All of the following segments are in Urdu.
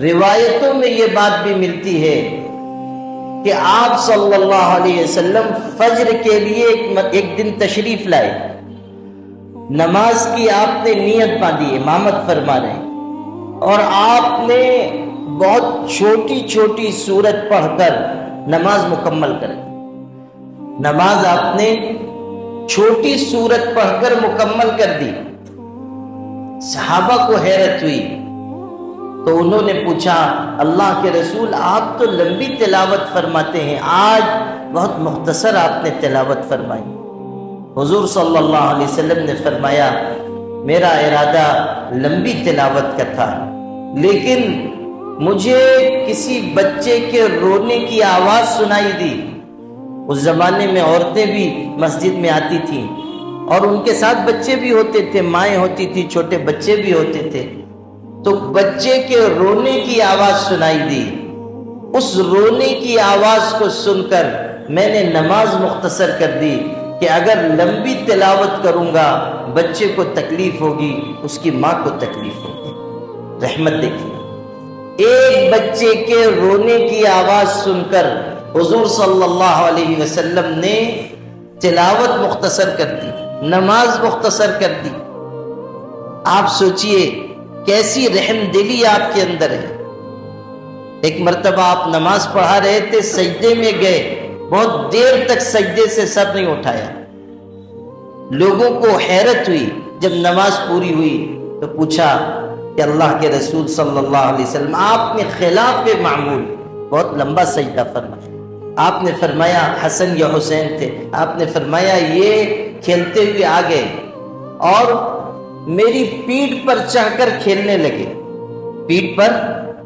روایتوں میں یہ بات بھی ملتی ہے کہ آپ صلی اللہ علیہ وسلم فجر کے لیے ایک دن تشریف لائے، نماز کی آپ نے نیت باندھی، امامت فرما رہے ہیں، اور آپ نے بہت چھوٹی چھوٹی سورت پڑھ کر نماز مکمل کر دی۔ نماز آپ نے چھوٹی سورت پڑھ کر مکمل کر دی۔ صحابہ کو حیرت ہوئی تو انہوں نے پوچھا، اللہ کے رسول آپ تو لمبی تلاوت فرماتے ہیں، آج بہت مختصر آپ نے تلاوت فرمائی۔ حضور صلی اللہ علیہ وسلم نے فرمایا، میرا ارادہ لمبی تلاوت کا تھا، لیکن مجھے کسی بچے کے رونے کی آواز سنائی دی۔ اس زمانے میں عورتیں بھی مسجد میں آتی تھیں اور ان کے ساتھ بچے بھی ہوتے تھے، مائیں ہوتی تھی، چھوٹے بچے بھی ہوتے تھے، تو بچے کے رونے کی آواز سنائی دی۔ اس رونے کی آواز کو سن کر میں نے نماز مختصر کر دی کہ اگر لمبی تلاوت کروں گا بچے کو تکلیف ہوگی، اس کی ماں کو تکلیف ہوگی۔ رحمت دیکھیے، ایک بچے کے رونے کی آواز سن کر حضور صلی اللہ علیہ وسلم نے تلاوت مختصر کر دی، نماز مختصر کر دی۔ آپ سوچئے کیسی رحم دلی آپ کے اندر ہے۔ ایک مرتبہ آپ نماز پڑھا رہے تھے، سجدے میں گئے، بہت دیر تک سجدے سے سر نہیں اٹھایا۔ لوگوں کو حیرت ہوئی، جب نماز پوری ہوئی تو پوچھا کہ اللہ کے رسول صلی اللہ علیہ وسلم آپ نے خلاف معمول بہت لمبا سجدہ فرمایا۔ آپ نے فرمایا حسن یا حسین تھے، آپ نے فرمایا یہ کھیلتے ہوئے آ گئے اور میری پیٹھ پر چڑھ کر کھیلنے لگے، پیٹھ پر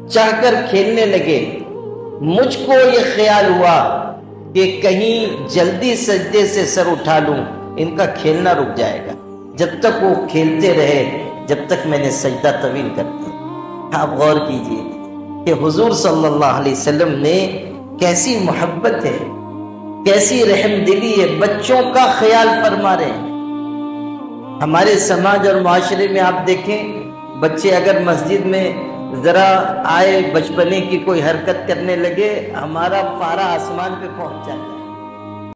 چڑھ کر کھیلنے لگے۔ مجھ کو یہ خیال ہوا کہ کہیں جلدی سجدے سے سر اٹھا لوں، ان کا کھیلنا رک جائے گا۔ جب تک وہ کھیلتے رہے، جب تک میں نے سجدہ طویل کر دیا۔ آپ غور کیجئے کہ حضور صلی اللہ علیہ وسلم نے کیسی محبت ہے، کیسی رحم دلی ہے، بچوں کا خیال فرما رہے ہیں۔ ہمارے سماج اور معاشرے میں آپ دیکھیں، بچے اگر مسجد میں ذرا آئے، بچپنے کی کوئی حرکت کرنے لگے، ہمارا پارا آسمان پہ پہنچ جاتا ہے۔